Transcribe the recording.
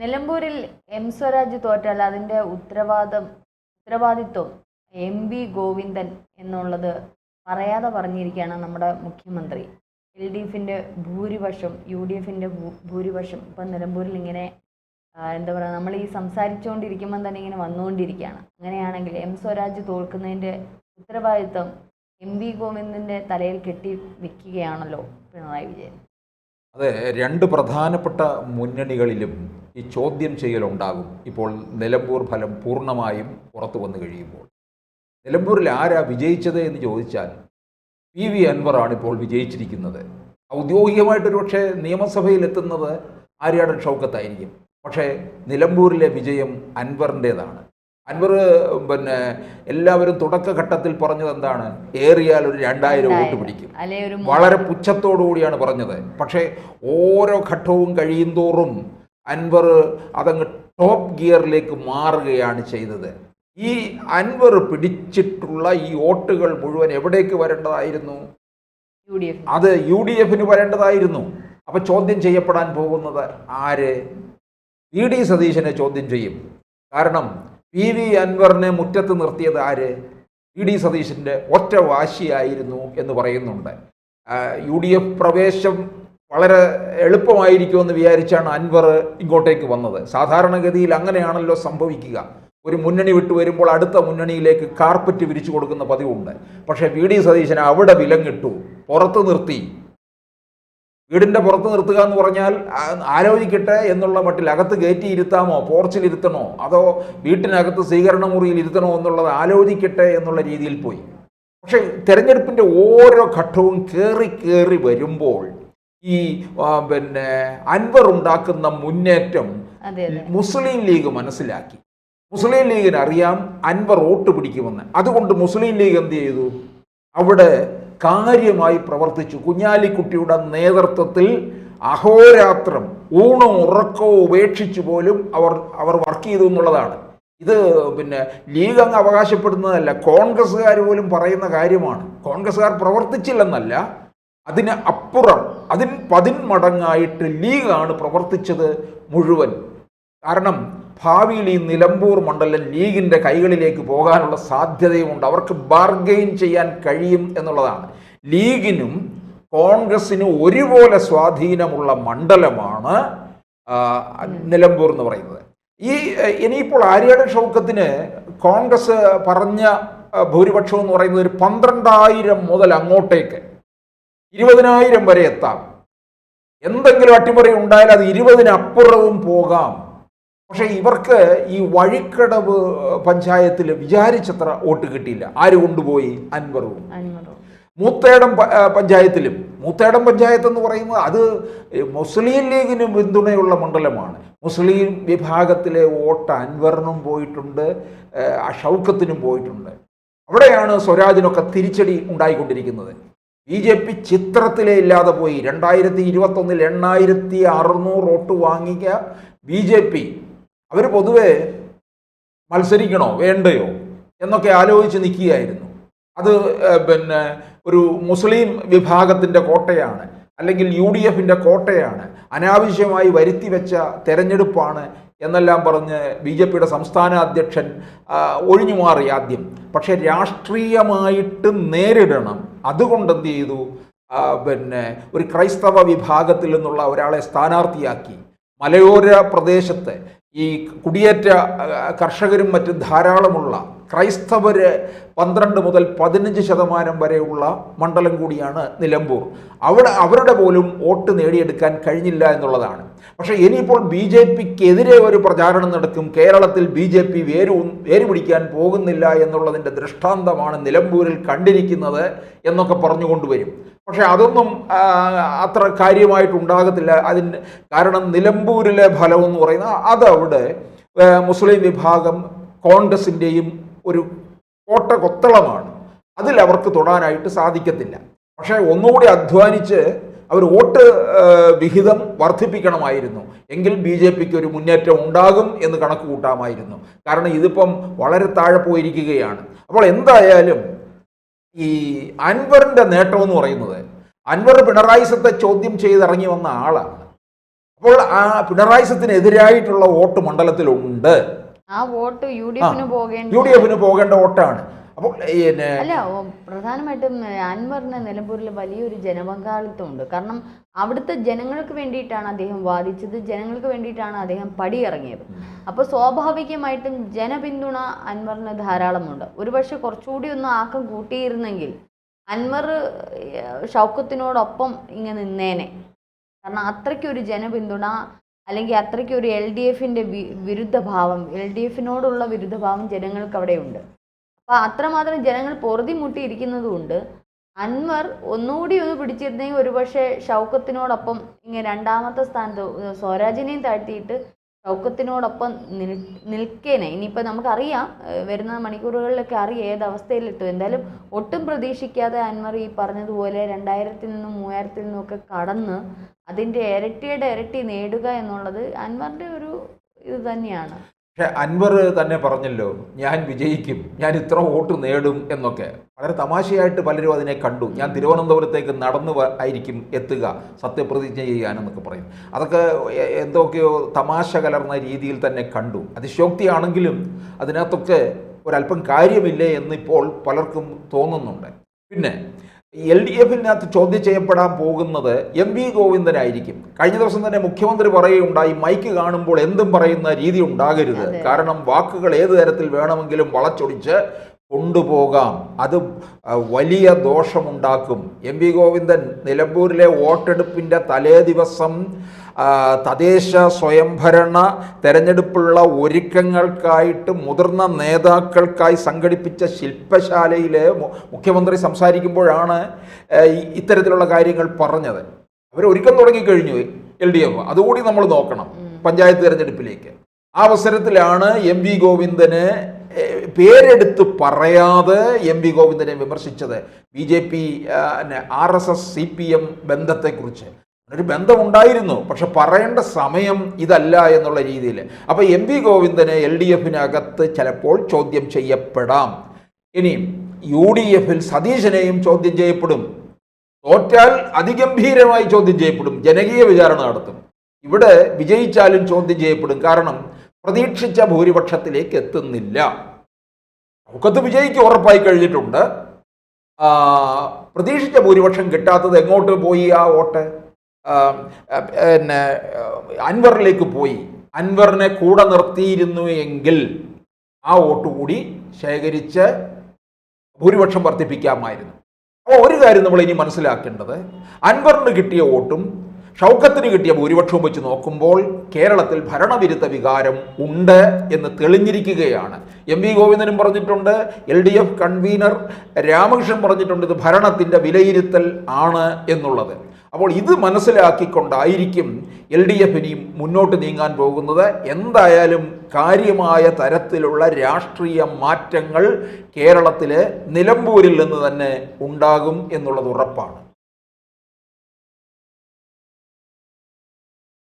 നിലമ്പൂരിൽ എം സ്വരാജ് തോറ്റാൽ അതിൻ്റെ ഉത്തരവാദിത്വം എം.വി. ഗോവിന്ദൻ എന്നുള്ളത് പറയാതെ പറഞ്ഞിരിക്കുകയാണ് നമ്മുടെ മുഖ്യമന്ത്രി. LDFിൻ്റെ ഭൂരിപക്ഷം, UDFിൻ്റെ ഭൂരിപക്ഷം ഇപ്പം നിലമ്പൂരിൽ ഇങ്ങനെ എന്താ പറയുക, നമ്മൾ ഈ സംസാരിച്ചുകൊണ്ടിരിക്കുമ്പം തന്നെ ഇങ്ങനെ വന്നുകൊണ്ടിരിക്കുകയാണ്. അങ്ങനെയാണെങ്കിൽ എം സ്വരാജ് തോൽക്കുന്നതിൻ്റെ ഉത്തരവാദിത്വം എം.വി. ഗോവിന്ദൻ്റെ തലയിൽ കെട്ടി വെക്കുകയാണല്ലോ പിണറായി വിജയൻ. അതെ, രണ്ട് പ്രധാനപ്പെട്ട മുന്നണികളിലും ഈ ചോദ്യം ചെയ്യലുണ്ടാകും. ഇപ്പോൾ നിലമ്പൂർ ഫലം പൂർണ്ണമായും പുറത്തു വന്നു കഴിയുമ്പോൾ നിലമ്പൂരിൽ ആരാ വിജയിച്ചത് എന്ന് ചോദിച്ചാൽ PV അൻവറാണ് ഇപ്പോൾ വിജയിച്ചിരിക്കുന്നത്. ഔദ്യോഗികമായിട്ടൊരു പക്ഷേ നിയമസഭയിലെത്തുന്നത് ആര്യാടൻ ഷൗക്കത്തായിരിക്കും. പക്ഷേ നിലമ്പൂരിലെ വിജയം അൻവറിൻ്റേതാണ്. അൻവർ എല്ലാവരും തുടക്കഘട്ടത്തിൽ പറഞ്ഞത് എന്താണ്? ഏറിയാൽ ഒരു 2000 വോട്ട് പിടിക്കും. വളരെ പുച്ഛത്തോടുകൂടിയാണ് പറഞ്ഞത്. പക്ഷേ ഓരോ ഘട്ടവും കഴിയും തോറും അൻവർ അതങ്ങ് ടോപ്പ് ഗിയറിലേക്ക് മാറുകയാണ് ചെയ്തത്. ഈ അൻവർ പിടിച്ചിട്ടുള്ള ഈ വോട്ടുകൾ മുഴുവൻ എവിടേക്ക് വരേണ്ടതായിരുന്നു? അത് UDFിന് വരേണ്ടതായിരുന്നു. അപ്പം ചോദ്യം ചെയ്യപ്പെടാൻ പോകുന്നത് ആര്? VD സതീശനെ ചോദ്യം ചെയ്യും. കാരണം PV അൻവറിനെ മുറ്റത്ത് നിർത്തിയത് ആര്? VD സതീശൻ്റെ ഒറ്റ വാശിയായിരുന്നു എന്ന് പറയുന്നുണ്ട്. UDF പ്രവേശം വളരെ എളുപ്പമായിരിക്കുമെന്ന് വിചാരിച്ചാണ് അൻവർ ഇങ്ങോട്ടേക്ക് വന്നത്. സാധാരണഗതിയിൽ അങ്ങനെയാണല്ലോ സംഭവിക്കുക. ഒരു മുന്നണി വിട്ടു വരുമ്പോൾ അടുത്ത മുന്നണിയിലേക്ക് കാർപ്പറ്റ് വിരിച്ചു കൊടുക്കുന്ന പതിവുണ്ട്. പക്ഷേ VD സതീശനെ അവിടെ വിലങ്ങിട്ടു, പുറത്ത് നിർത്തി. വീടിൻ്റെ പുറത്ത് നിർത്തുക എന്ന് പറഞ്ഞാൽ ആലോചിക്കട്ടെ എന്നുള്ള മട്ടിൽ അകത്ത് കയറ്റി ഇരുത്താമോ, പോർച്ചിൽ ഇരുത്തണോ, അതോ വീട്ടിനകത്ത് സ്വീകരണ മുറിയിൽ ഇരുത്തണോ എന്നുള്ളത് ആലോചിക്കട്ടെ എന്നുള്ള രീതിയിൽ പോയി. പക്ഷേ തെരഞ്ഞെടുപ്പിൻ്റെ ഓരോ ഘട്ടവും കയറി വരുമ്പോൾ ഈ അൻവർ ഉണ്ടാക്കുന്ന മുന്നേറ്റം മുസ്ലിം ലീഗ് മനസ്സിലാക്കി. മുസ്ലിം ലീഗിന് അറിയാം അൻവർ വോട്ട് പിടിക്കുമെന്ന്. അതുകൊണ്ട് മുസ്ലിം ലീഗ് എന്ത് ചെയ്തു? അവിടെ കാര്യമായി പ്രവർത്തിച്ചു. കുഞ്ഞാലിക്കുട്ടിയുടെ നേതൃത്വത്തിൽ അഹോരാത്രം ഊണോ ഉറക്കോ ഉപേക്ഷിച്ചു പോലും അവർ വർക്ക് ചെയ്തു എന്നുള്ളതാണ്. ഇത് ലീഗ് അങ്ങ് അവകാശപ്പെടുന്നതല്ല, കോൺഗ്രസ്സുകാർ പോലും പറയുന്ന കാര്യമാണ്. കോൺഗ്രസ്സുകാർ പ്രവർത്തിച്ചില്ലെന്നല്ല, അതിന് അപ്പുറം 10 മടങ്ങായിട്ട് ലീഗാണ് പ്രവർത്തിച്ചത് മുഴുവൻ. കാരണം ഭാവിയിൽ ഈ നിലമ്പൂർ മണ്ഡലം ലീഗിൻ്റെ കൈകളിലേക്ക് പോകാനുള്ള സാധ്യതയുമുണ്ട്. അവർക്ക് ബാർഗെയിൻ ചെയ്യാൻ കഴിയും എന്നുള്ളതാണ്. ലീഗിനും കോൺഗ്രസിനും ഒരുപോലെ സ്വാധീനമുള്ള മണ്ഡലമാണ് നിലമ്പൂർ എന്ന് പറയുന്നത്. ഇനിയിപ്പോൾ ആര്യാടൻ ഷൗക്കത്തിന് കോൺഗ്രസ് പറഞ്ഞ ഭൂരിപക്ഷം എന്ന് പറയുന്നത് ഒരു 12,000 മുതൽ അങ്ങോട്ടേക്ക് 20,000 വരെ എത്താം. എന്തെങ്കിലും അട്ടിമറി ഉണ്ടായാൽ അത് 20-ന് അപ്പുറവും പോകാം. പക്ഷേ ഇവർക്ക് ഈ വഴിക്കടവ് പഞ്ചായത്തിൽ വിചാരിച്ചത്ര വോട്ട് കിട്ടിയില്ല. ആര് കൊണ്ടുപോയി? അൻവറും. മൂത്തേടം പഞ്ചായത്ത് എന്ന് പറയുന്നത് അത് മുസ്ലിം ലീഗിന് പിന്തുണയുള്ള മണ്ഡലമാണ്. മുസ്ലിം വിഭാഗത്തിലെ വോട്ട് അൻവറിനും പോയിട്ടുണ്ട്, ഷൗക്കത്തിനും പോയിട്ടുണ്ട്. അവിടെയാണ് സ്വരാജിനൊക്കെ തിരിച്ചടി ഉണ്ടായിക്കൊണ്ടിരിക്കുന്നത്. BJP ചിത്രത്തിലേ ഇല്ലാതെ പോയി. 2021 8,600 വോട്ട് വാങ്ങിയ BJP അവർ പൊതുവെ മത്സരിക്കണോ വേണ്ടയോ എന്നൊക്കെ ആലോചിച്ച് നിൽക്കുകയായിരുന്നു. അത് ഒരു മുസ്ലിം വിഭാഗത്തിൻ്റെ കോട്ടയാണ്, അല്ലെങ്കിൽ UDFിൻ്റെ കോട്ടയാണ്, അനാവശ്യമായി വരുത്തി വെച്ച തെരഞ്ഞെടുപ്പാണ് എന്നെല്ലാം പറഞ്ഞ് BJPയുടെ സംസ്ഥാന അധ്യക്ഷൻ ഒഴിഞ്ഞു മാറി ആദ്യം. പക്ഷെ രാഷ്ട്രീയമായിട്ട് നേരിടണം. അതുകൊണ്ട് എന്ത് ചെയ്തു? ഒരു ക്രൈസ്തവ വിഭാഗത്തിൽ നിന്നുള്ള ഒരാളെ സ്ഥാനാർത്ഥിയാക്കി. മലയോര പ്രദേശത്ത് ഈ കുടിയേറ്റ കർഷകരും മറ്റും ധാരാളമുള്ള ക്രൈസ്തവര് 12 മുതൽ 15% വരെയുള്ള മണ്ഡലം കൂടിയാണ് നിലമ്പൂർ. അവരുടെ പോലും വോട്ട് നേടിയെടുക്കാൻ കഴിഞ്ഞില്ല എന്നുള്ളതാണ്. പക്ഷേ ഇനിയിപ്പോൾ BJPക്കെതിരെ ഒരു പ്രചാരണം നടക്കും. കേരളത്തിൽ BJP വേര് പിടിക്കാൻ പോകുന്നില്ല എന്നുള്ളതിൻ്റെ ദൃഷ്ടാന്തമാണ് നിലമ്പൂരിൽ കണ്ടിരിക്കുന്നത് എന്നൊക്കെ പറഞ്ഞുകൊണ്ടുവരും. പക്ഷെ അതൊന്നും അത്ര കാര്യമായിട്ടുണ്ടാകത്തില്ല. കാരണം നിലമ്പൂരിലെ ഫലം എന്ന് പറയുന്നത് അതവിടെ മുസ്ലിം വിഭാഗം കോൺഗ്രസിൻ്റെയും ഒരു കോട്ടകൊത്തളമാണ്. അതിൽ അവർക്ക് തൊടാനായിട്ട് സാധിക്കത്തില്ല. പക്ഷേ ഒന്നുകൂടി അധ്വാനിച്ച് അവർ വോട്ട് വിഹിതം വർദ്ധിപ്പിക്കണമായിരുന്നു. എങ്കിൽ BJPക്ക് ഒരു മുന്നേറ്റം ഉണ്ടാകും എന്ന് കണക്ക് കൂട്ടാമായിരുന്നു. കാരണം ഇതിപ്പം വളരെ താഴെ പോയിരിക്കുകയാണ്. അപ്പോൾ എന്തായാലും ഈ അൻവറിൻ്റെ നേട്ടം എന്ന് പറയുന്നത്, അൻവർ പിണറായി സത്തെ ചോദ്യം ചെയ്തിറങ്ങി വന്ന ആളാണ്. അപ്പോൾ ആ പിണറായി സത്തിനെതിരായിട്ടുള്ള വോട്ട് മണ്ഡലത്തിലുണ്ട്. ആ വോട്ട് യു ഡി എഫിന് പോകേണ്ട വോട്ടാണ്. അപ്പോൾ അല്ല, പ്രധാനമായിട്ടും അൻവറിന് നിലമ്പൂരിൽ വലിയൊരു ജനപങ്കാളിത്തമുണ്ട്. കാരണം അവിടുത്തെ ജനങ്ങൾക്ക് വേണ്ടിയിട്ടാണ് അദ്ദേഹം വാദിച്ചത്, ജനങ്ങൾക്ക് വേണ്ടിയിട്ടാണ് അദ്ദേഹം പടിയിറങ്ങിയത്. അപ്പോൾ സ്വാഭാവികമായിട്ടും ജനപിന്തുണ അൻവറിന് ധാരാളമുണ്ട്. ഒരുപക്ഷെ കുറച്ചുകൂടി ഒന്ന് ആക്കം കൂട്ടിയിരുന്നെങ്കിൽ അൻവർ ഷൗക്കത്തിനോടൊപ്പം ഇങ്ങനെ നിന്നേനെ. കാരണം അത്രയ്ക്കൊരു ജനപിന്തുണ, അല്ലെങ്കിൽ അത്രയ്ക്കൊരു എൽ ഡി എഫിൻ്റെ വിരുദ്ധഭാവം, എൽ ഡി എഫിനോടുള്ള വിരുദ്ധഭാവം ജനങ്ങൾക്ക് അവിടെയുണ്ട്. അപ്പോൾ അത്രമാത്രം ജനങ്ങൾ പൊറുതി മുട്ടിയിരിക്കുന്നതുകൊണ്ട് അൻവർ ഒന്നുകൂടി ഒന്ന് പിടിച്ചിരുന്നെങ്കിൽ ഒരുപക്ഷെ ഷൗക്കത്തിനോടൊപ്പം ഇങ്ങനെ രണ്ടാമത്തെ സ്ഥാനത്ത് സ്വരാജിനെയും താഴ്ത്തിയിട്ട് ഷൗക്കത്തിനോടൊപ്പം നിൽക്കേനെ. ഇനിയിപ്പോൾ നമുക്കറിയാം, വരുന്ന മണിക്കൂറുകളിലൊക്കെ അറിയാം ഏതവസ്ഥയിലെത്തും. എന്തായാലും ഒട്ടും പ്രതീക്ഷിക്കാതെ അൻവർ ഈ പറഞ്ഞതുപോലെ 2000-ൽ നിന്നും 3000-ൽ നിന്നുമൊക്കെ കടന്ന് അതിൻ്റെ ഇരട്ടിയുടെ ഇരട്ടി നേടുക എന്നുള്ളത് അൻവറിൻ്റെ ഒരു ഇത് തന്നെയാണ്. പക്ഷെ അൻവർ തന്നെ പറഞ്ഞല്ലോ, ഞാൻ വിജയിക്കും, ഞാൻ ഇത്ര വോട്ട് നേടും എന്നൊക്കെ. വളരെ തമാശയായിട്ട് പലരും അതിനെ കണ്ടു. ഞാൻ തിരുവനന്തപുരത്തേക്ക് നടന്നു ആയിരിക്കും എത്തുക സത്യപ്രതിജ്ഞ ചെയ്യാനെന്നൊക്കെ പറയും. അതൊക്കെ എന്തൊക്കെയോ തമാശ കലർന്ന രീതിയിൽ തന്നെ കണ്ടു. അതിശോക്തിയാണെങ്കിലും അതിനകത്തൊക്കെ ഒരല്പം കാര്യമില്ലേ എന്നിപ്പോൾ പലർക്കും തോന്നുന്നുണ്ട്. പിന്നെ എൽ ഡി എഫിനകത്ത് ചോദ്യം ചെയ്യപ്പെടാൻ പോകുന്നത് എം വി ഗോവിന്ദനായിരിക്കും. കഴിഞ്ഞ ദിവസം തന്നെ മുഖ്യമന്ത്രി പറയുകയുണ്ടായി, മൈക്ക് കാണുമ്പോൾ എന്തും പറയുന്ന രീതി ഉണ്ടാകരുത്, കാരണം വാക്കുകൾ ഏത് തരത്തിൽ വേണമെങ്കിലും വളച്ചൊടിച്ച് കൊണ്ടുപോകാം, അത് വലിയ ദോഷമുണ്ടാക്കും. എം വി ഗോവിന്ദൻ നിലമ്പൂരിലെ വോട്ടെടുപ്പിൻ്റെ തലേ ദിവസം തദ്ദേശ സ്വയംഭരണ തെരഞ്ഞെടുപ്പുള്ള ഒരുക്കങ്ങൾക്കായിട്ട് മുതിർന്ന നേതാക്കൾക്കായി സംഘടിപ്പിച്ച ശില്പശാലയിൽ മുഖ്യമന്ത്രി സംസാരിക്കുമ്പോഴാണ് ഇത്തരത്തിലുള്ള കാര്യങ്ങൾ പറഞ്ഞത്. അവരൊരുക്കം തുടങ്ങിക്കഴിഞ്ഞു എൽ ഡി എഫ്, അതുകൂടി നമ്മൾ നോക്കണം പഞ്ചായത്ത് തെരഞ്ഞെടുപ്പിലേക്ക്. ആ അവസരത്തിലാണ് എം വി ഗോവിന്ദന് പേരെടുത്ത് പറയാതെ എം വി ഗോവിന്ദനെ വിമർശിച്ചത് BJP RSS CPM ബന്ധത്തെക്കുറിച്ച്. ഒരു ബന്ധമുണ്ടായിരുന്നു, പക്ഷെ പറയേണ്ട സമയം ഇതല്ല എന്നുള്ള രീതിയിൽ. അപ്പോൾ എം വി ഗോവിന്ദനെ LDFനകത്ത് ചിലപ്പോൾ ചോദ്യം ചെയ്യപ്പെടാം. ഇനി UDFിൽ സതീശനെയും ചോദ്യം ചെയ്യപ്പെടും. തോറ്റാൽ അതിഗംഭീരമായി ചോദ്യം ചെയ്യപ്പെടും, ജനകീയ വിചാരണ നടത്തും. ഇവിടെ വിജയിച്ചാലും ചോദ്യം ചെയ്യപ്പെടും, കാരണം പ്രതീക്ഷിച്ച ഭൂരിപക്ഷത്തിലേക്ക് എത്തുന്നില്ല. ഷൗക്കത്ത് വിജയിക്ക് ഉറപ്പായി കഴിഞ്ഞിട്ടുണ്ട്. പ്രതീക്ഷിച്ച ഭൂരിപക്ഷം കിട്ടാത്തത് എങ്ങോട്ട് പോയി? ആ വോട്ട് പിന്നെ അൻവറിലേക്ക് പോയി. അൻവറിനെ കൂടെ നിർത്തിയിരുന്നു എങ്കിൽ ആ വോട്ട് കൂടി ശേഖരിച്ച് ഭൂരിപക്ഷം വർദ്ധിപ്പിക്കാമായിരുന്നു. അപ്പോൾ ഒരു കാര്യം നമ്മൾ ഇനി മനസ്സിലാക്കേണ്ടത്, അൻവറിന് കിട്ടിയ വോട്ടും ഷൗക്കത്തിന് കിട്ടിയ ഭൂരിപക്ഷവും വെച്ച് നോക്കുമ്പോൾ കേരളത്തിൽ ഭരണവിരുദ്ധ വികാരം ഉണ്ട് എന്ന് തെളിഞ്ഞിരിക്കുകയാണ്. എം വി ഗോവിന്ദനും പറഞ്ഞിട്ടുണ്ട്, LDF കൺവീനർ രാമകൃഷ്ണൻ പറഞ്ഞിട്ടുണ്ട്, ഇത് ഭരണത്തിൻ്റെ വിലയിരുത്തൽ ആണ് എന്നുള്ളത്. അപ്പോൾ ഇത് മനസ്സിലാക്കിക്കൊണ്ടായിരിക്കും LDF ഇനിയും മുന്നോട്ട് നീങ്ങാൻ പോകുന്നത്. എന്തായാലും കാര്യമായ തരത്തിലുള്ള രാഷ്ട്രീയ മാറ്റങ്ങൾ കേരളത്തിൽ നിലമ്പൂരിൽ നിന്ന് തന്നെ ഉണ്ടാകും എന്നുള്ളത് ഉറപ്പാണ്.